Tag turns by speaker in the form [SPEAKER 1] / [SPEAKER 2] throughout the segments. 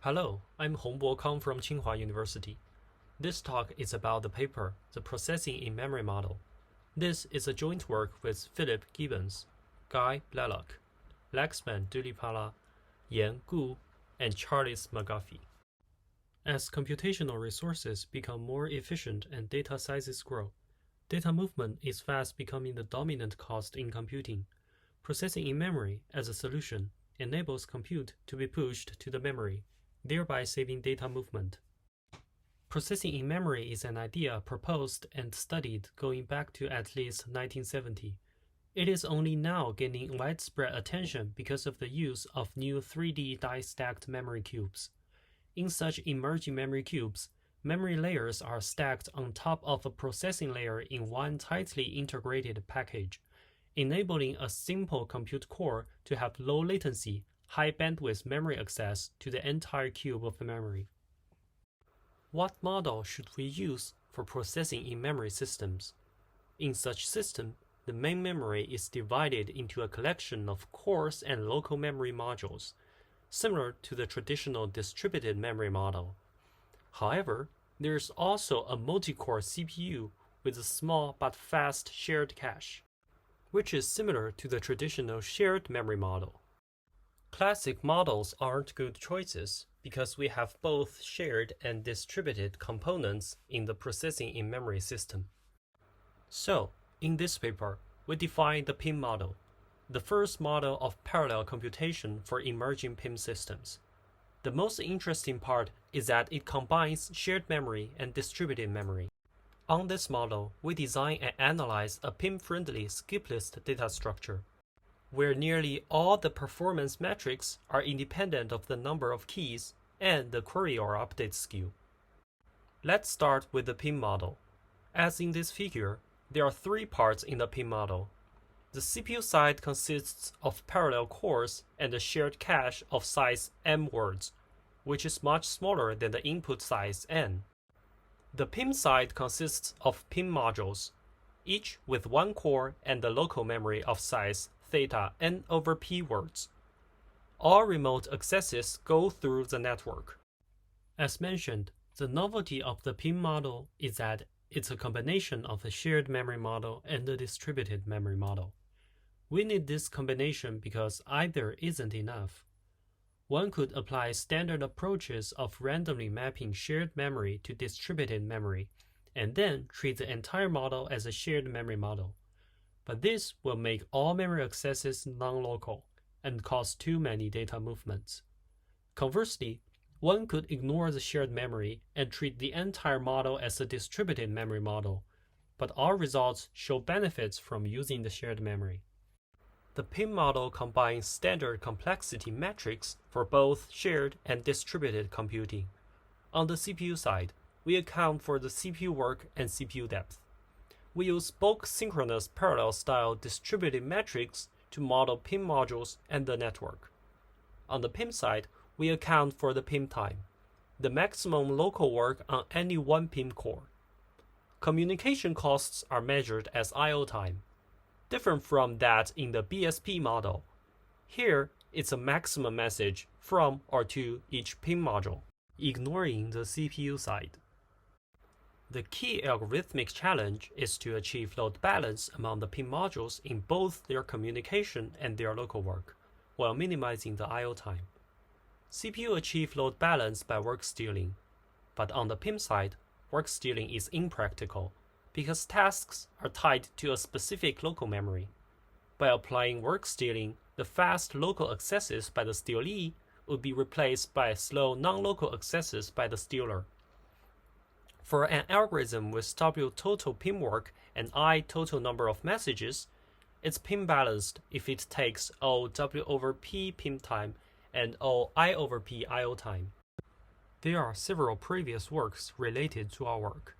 [SPEAKER 1] Hello, I'm Hongbo Kang from Tsinghua University. This talk is about the paper, The Processing in Memory Model. This is a joint work with Phillip, Gibbons, Guy, Blelloch, Laxman, Dhulipala, Yan, Gu, and Charles McGuffey. As computational resources become more efficient and data sizes grow, data movement is fast becoming the dominant cost in computing. Processing in memory as a solution enables compute to be pushed to the memory, thereby saving data movement. Processing in memory is an idea proposed and studied going back to at least 1970. It is only now gaining widespread attention because of the use of new 3D die-stacked memory cubes. In such emerging memory cubes, memory layers are stacked on top of a processing layer in one tightly integrated package, enabling a simple compute core to have low latency, high bandwidth memory access to the entire cube of memory. What model should we use for processing in memory systems? In such system, the main memory is divided into a collection of cores and local memory modules, similar to the traditional distributed memory model. However, there is also a multi-core CPU with a small but fast shared cache, which is similar to the traditional shared memory model. Classic models aren't good choices because we have both shared and distributed components in the processing in memory system. So, in this paper, we define the PIM model, the first model of parallel computation for emerging PIM systems. The most interesting part is that it combines shared memory and distributed memory. On this model, we design and analyze a PIM-friendly skip-list data structure, where nearly all the performance metrics are independent of the number of keys and the query or update skew. Let's start with the PIM model. As in this figure, there are three parts in the PIM model. The CPU side consists of parallel cores and a shared cache of size m words, which is much smaller than the input size n. The PIM side consists of PIM modules, each with one core and the local memory of size theta n over p words. All remote accesses go through the network. As mentioned, the novelty of the PIM model is that it's a combination of the shared memory model and the distributed memory model. We need this combination because either isn't enough. One could apply standard approaches of randomly mapping shared memory to distributed memory, and then treat the entire model as a shared memory model. But this will make all memory accesses non-local and cause too many data movements. Conversely, one could ignore the shared memory and treat the entire model as a distributed memory model, but our results show benefits from using the shared memory. The PIM model combines standard complexity metrics for both shared and distributed computing. On the CPU side, we account for the CPU work and CPU depth. We use bulk synchronous parallel style distributed metrics to model PIM modules and the network. On the PIM side, we account for the PIM time, the maximum local work on any one PIM core. Communication costs are measured as I/O time, different from that in the BSP model. Here, it's a maximum message from or to each PIM module, ignoring the CPU side. The key algorithmic challenge is to achieve load balance among the PIM modules in both their communication and their local work, while minimizing the I/O time. CPU achieve load balance by work stealing, but on the PIM side, work stealing is impractical because tasks are tied to a specific local memory. By applying work stealing, the fast local accesses by the stealee would be replaced by slow non-local accesses by the stealer. For an algorithm with W total PIM work and I total number of messages, it's PIM-balanced if it takes O W over P PIM time and O I over P I/O time. There are several previous works related to our work.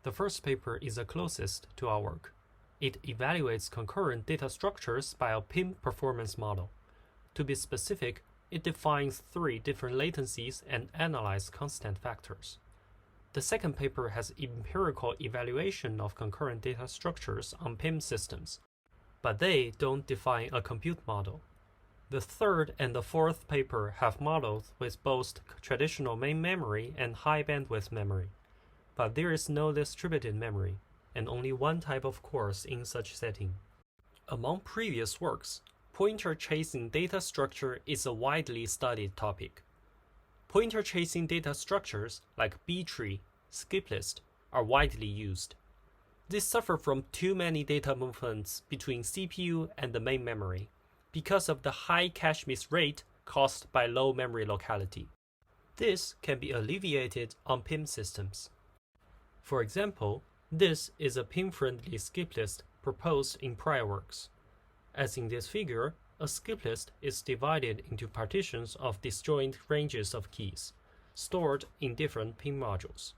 [SPEAKER 1] The first paper is the closest to our work. It evaluates concurrent data structures by a PIM performance model. To be specific, it defines 3 different latencies and analyzes constant factors. The second paper has empirical evaluation of concurrent data structures on PIM systems, but they don't define a compute model. The third and the fourth paper have models with both traditional main memory and high bandwidth memory, but there is no distributed memory, and only one type of course in such setting. Among previous works, pointer chasing data structure is a widely studied topic. Pointer chasing data structures like B-tree, skip-list are widely used. They suffer from too many data movements between CPU and the main memory because of the high cache miss rate caused by low memory locality. This can be alleviated on PIM systems. For example, this is a PIM-friendly skip list proposed in prior works. As in this figure, a skip list is divided into partitions of disjoint ranges of keys, stored in different PIM modules.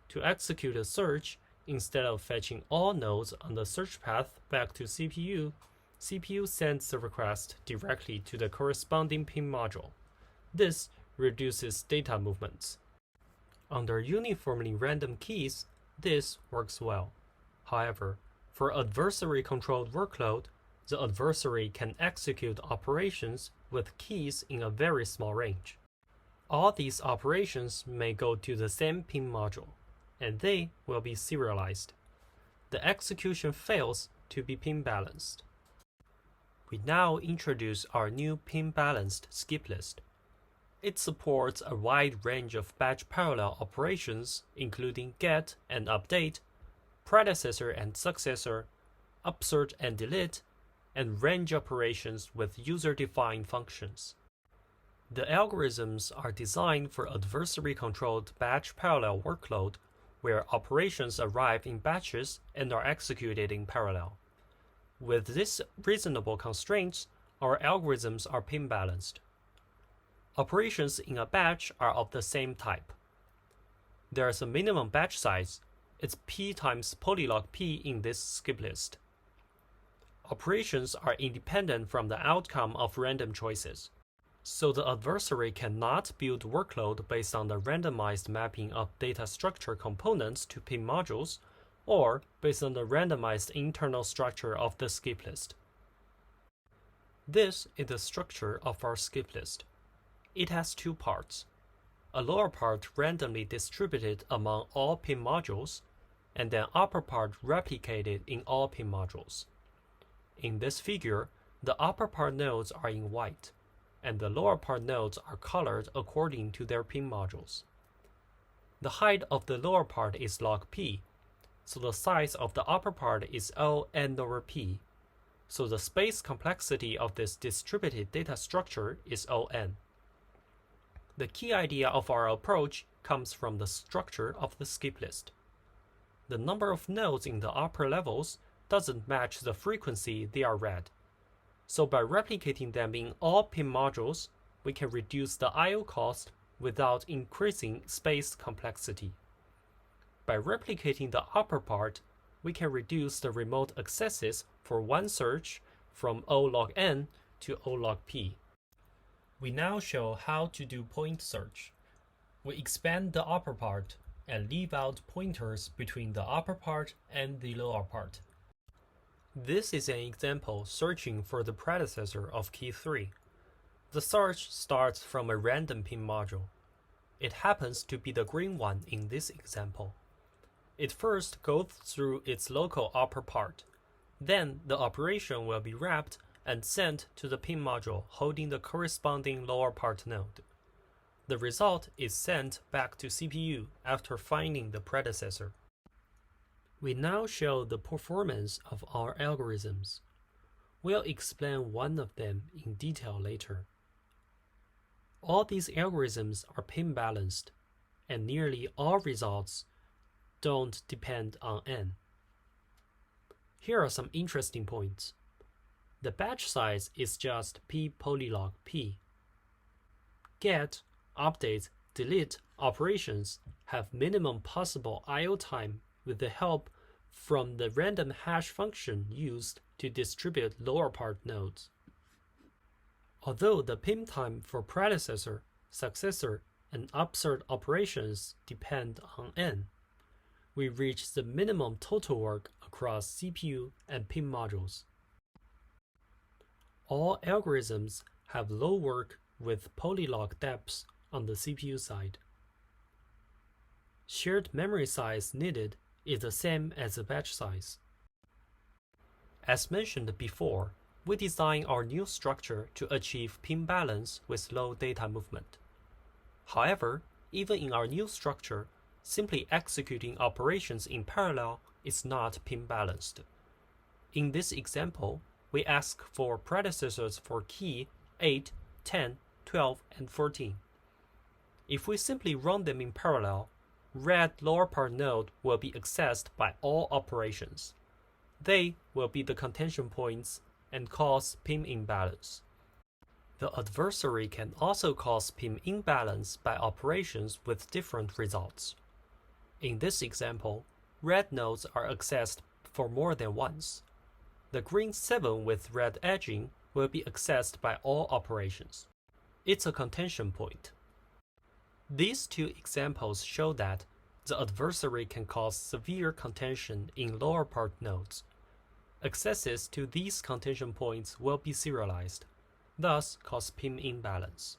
[SPEAKER 1] To execute a search, instead of fetching all nodes on the search path back to CPU, CPU sends the request directly to the corresponding PIM module. This reduces data movements. Under uniformly random keys, this works well. However, for adversary-controlled workload, the adversary can execute operations with keys in a very small range. All these operations may go to the same PIM module, and they will be serialized. The execution fails to be PIM-balanced. We now introduce our new PIM-balanced skip-list. It supports a wide range of batch parallel operations, including get and update, predecessor and successor, upsert and delete, and range operations with user-defined functions. The algorithms are designed for adversary-controlled batch parallel workload, where operations arrive in batches and are executed in parallel. With these reasonable constraints, our algorithms are PIM-balanced. Operations in a batch are of the same type. There is a minimum batch size. It's p times polylog p in this skip list. Operations are independent from the outcome of random choices, so the adversary cannot build workload based on the randomized mapping of data structure components to PIM modules, or based on the randomized internal structure of the skip list. This is the structure of our skip list. It has two parts: a lower part randomly distributed among all PIM modules, and an upper part replicated in all PIM modules. In this figure, the upper part nodes are in white, and the lower part nodes are colored according to their PIM modules. The height of the lower part is log p, so the size of the upper part is O n over p, so the space complexity of this distributed data structure is O(n). The key idea of our approach comes from the structure of the skip list. The number of nodes in the upper levels doesn't match the frequency they are read. So by replicating them in all PIM modules, we can reduce the I/O cost without increasing space complexity. By replicating the upper part, we can reduce the remote accesses for one search from O log n to O log p. We now show how to do point search. We expand the upper part and leave out pointers between the upper part and the lower part. This is an example searching for the predecessor of key 3. The search starts from a random PIM module. It happens to be the green one in this example. It first goes through its local upper part. Then the operation will be wrapped and sent to the PIM module holding the corresponding lower part node. The result is sent back to CPU after finding the predecessor. We now show the performance of our algorithms. We'll explain one of them in detail later. All these algorithms are PIM-balanced, and nearly all results don't depend on n. Here are some interesting points. The batch size is just p polylog p. Get, update, delete operations have minimum possible I/O time with the help from the random hash function used to distribute lower part nodes. Although the PIM time for predecessor, successor, and upsert operations depend on n, we reach the minimum total work across CPU and PIM modules. All algorithms have low work with polylock depths on the CPU side. Shared memory size needed is the same as the batch size. As mentioned before, we design our new structure to achieve PIM balance with low data movement. However, even in our new structure, simply executing operations in parallel is not PIM balanced. In this example, we ask for predecessors for key 8, 10, 12, and 14. If we simply run them in parallel, red lower part node will be accessed by all operations. They will be the contention points and cause PIM imbalance. The adversary can also cause PIM imbalance by operations with different results. In this example, red nodes are accessed for more than once. The green 7 with red edging will be accessed by all operations. It's a contention point. These two examples show that the adversary can cause severe contention in lower part nodes. Accesses to these contention points will be serialized, thus cause PIM imbalance.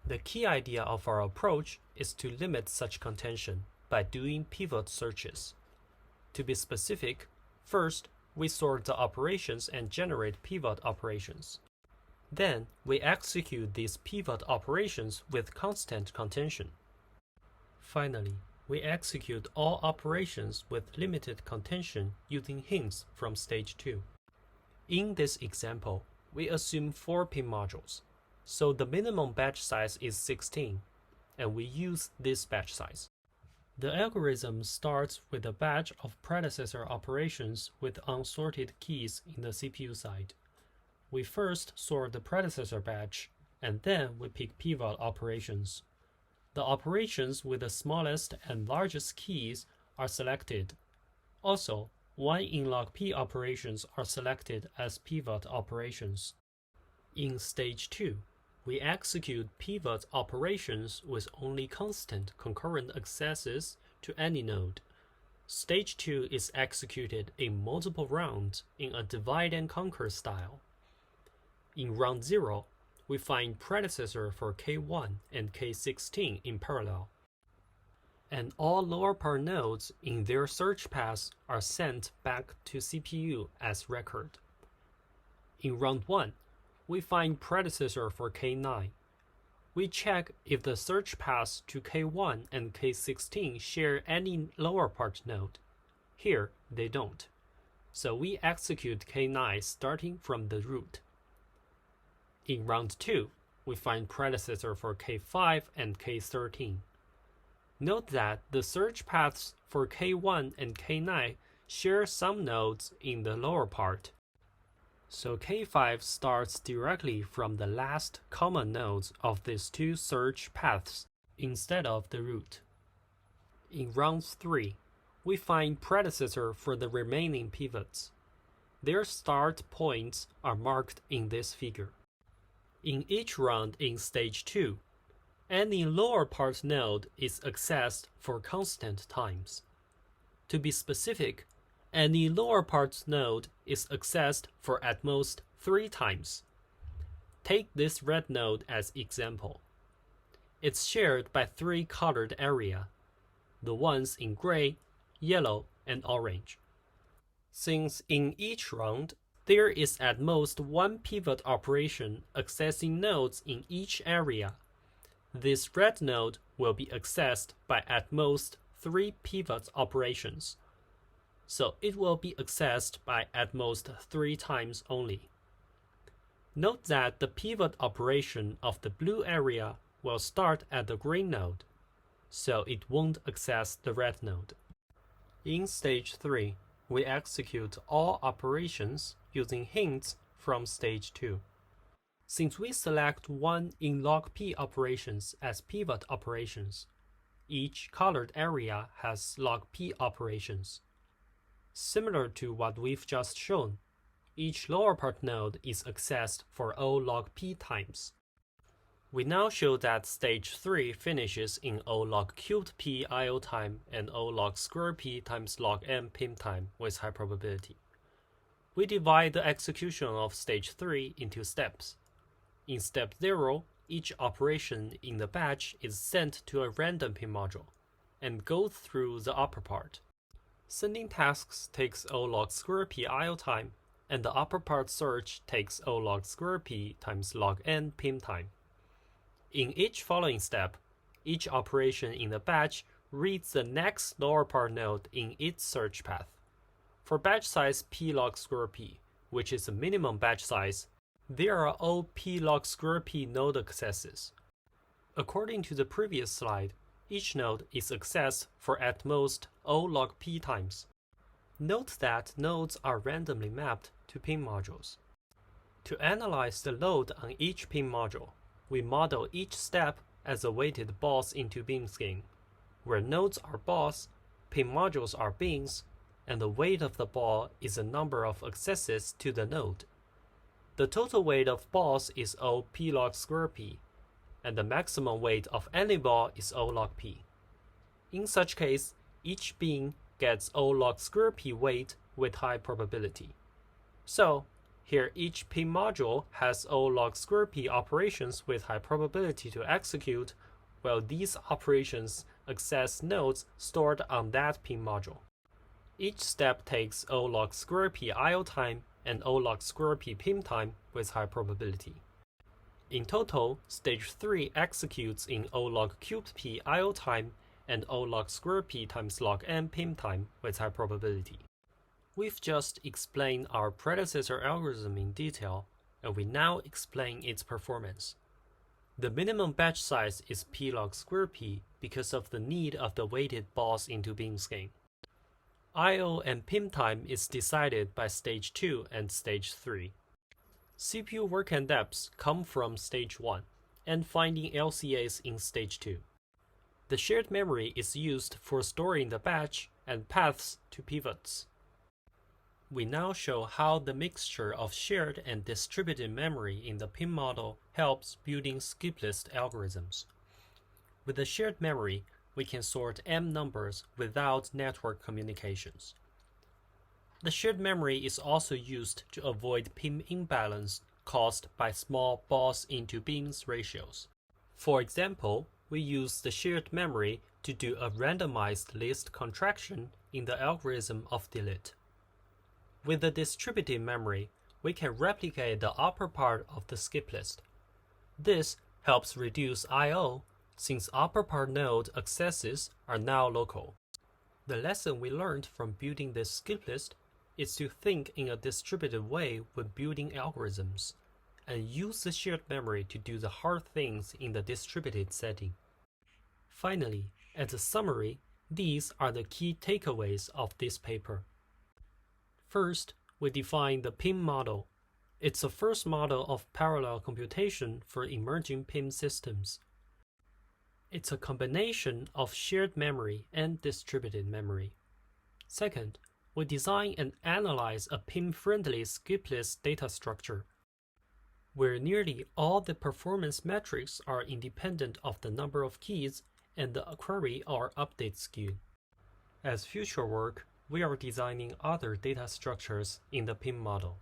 [SPEAKER 1] The key idea of our approach is to limit such contention by doing pivot searches. To be specific, first, we sort the operations and generate pivot operations. Then, we execute these pivot operations with constant contention. Finally, we execute all operations with limited contention using hints from stage 2. In this example, we assume 4 PIM modules, so the minimum batch size is 16, and we use this batch size. The algorithm starts with a batch of predecessor operations with unsorted keys in the CPU side. We first sort the predecessor batch, and then we pick pivot operations. The operations with the smallest and largest keys are selected. Also, 1 in-log P operations are selected as pivot operations. In stage 2, we execute pivot operations with only constant concurrent accesses to any node. Stage 2 is executed in multiple rounds in a divide and conquer style. In round 0, we find predecessor for K1 and K16 in parallel, and all lower part nodes in their search paths are sent back to CPU as record. In round 1, we find predecessor for K9. We check if the search paths to K1 and K16 share any lower part node. Here, they don't. So we execute K9 starting from the root. In round 2, we find predecessor for K5 and K13. Note that the search paths for K1 and K9 share some nodes in the lower part. So K5 starts directly from the last common nodes of these two search paths instead of the root. In round 3, we find predecessor for the remaining pivots. Their start points are marked in this figure. In each round in stage 2, any lower part node is accessed for constant times. To be specific, any lower part node is accessed for at most 3 times. Take this red node as example. It's shared by 3 colored areas, the ones in gray, yellow, and orange. Since in each round, there is at most 1 pivot operation accessing nodes in each area, this red node will be accessed by at most 3 pivot operations. So it will be accessed by at most 3 times only. Note that the pivot operation of the blue area will start at the green node, so it won't access the red node. In stage 3, we execute all operations using hints from stage 2. Since we select 1 in-log P operations as pivot operations, each colored area has log P operations. Similar to what we've just shown, each lower part node is accessed for O log P times. We now show that stage 3 finishes in O log cubed P I/O time and O log square P times log M PIM time with high probability. We divide the execution of stage 3 into steps. In step 0, each operation in the batch is sent to a random PIM module and goes through the upper part. Sending tasks takes O log square p IO time, and the upper part search takes O log square p times log n PIM time. In each following step, each operation in the batch reads the next lower part node in its search path. For batch size p log square p, which is the minimum batch size, there are O p log square p node accesses. According to the previous slide, each node is accessed for at most O log p times. Note that nodes are randomly mapped to PIM modules. To analyze the load on each PIM module, we model each step as a weighted balls into beam scheme, where nodes are balls, PIM modules are beams, and the weight of the ball is the number of accesses to the node. The total weight of balls is O p log square p, and the maximum weight of any ball is O log p. In such case, each beam gets O log square p weight with high probability. So, here each PIM module has O log square p operations with high probability to execute, while these operations access nodes stored on that PIM module. Each step takes O log square p IO time and O log square p PIM time with high probability. In total, stage 3 executes in O log cubed p IO time and O log square p times log n PIM time with high probability. We've just explained our predecessor algorithm in detail, and we now explain its performance. The minimum batch size is p log square p because of the need of the weighted balls into beam scheme. I/O and PIM time is decided by stage 2 and stage 3. CPU work and depths come from stage 1, and finding LCAs in stage 2. The shared memory is used for storing the batch and paths to pivots. We now show how the mixture of shared and distributed memory in the PIM model helps building skip-list algorithms. With the shared memory, we can sort m numbers without network communications. The shared memory is also used to avoid PIM imbalance caused by small balls into beams ratios. For example, we use the shared memory to do a randomized list contraction in the algorithm of delete. With the distributed memory, we can replicate the upper part of the skip list. This helps reduce I/O since upper part node accesses are now local. The lesson we learned from building this skip list is to think in a distributed way when building algorithms, and use the shared memory to do the hard things in the distributed setting. Finally, as a summary, these are the key takeaways of this paper. First, we define the PIM model. It's the first model of parallel computation for emerging PIM systems. It's a combination of shared memory and distributed memory. Second, we design and analyze a PIM-friendly skip-list data structure, where nearly all the performance metrics are independent of the number of keys and the query or update skew. As future work, we are designing other data structures in the PIM model.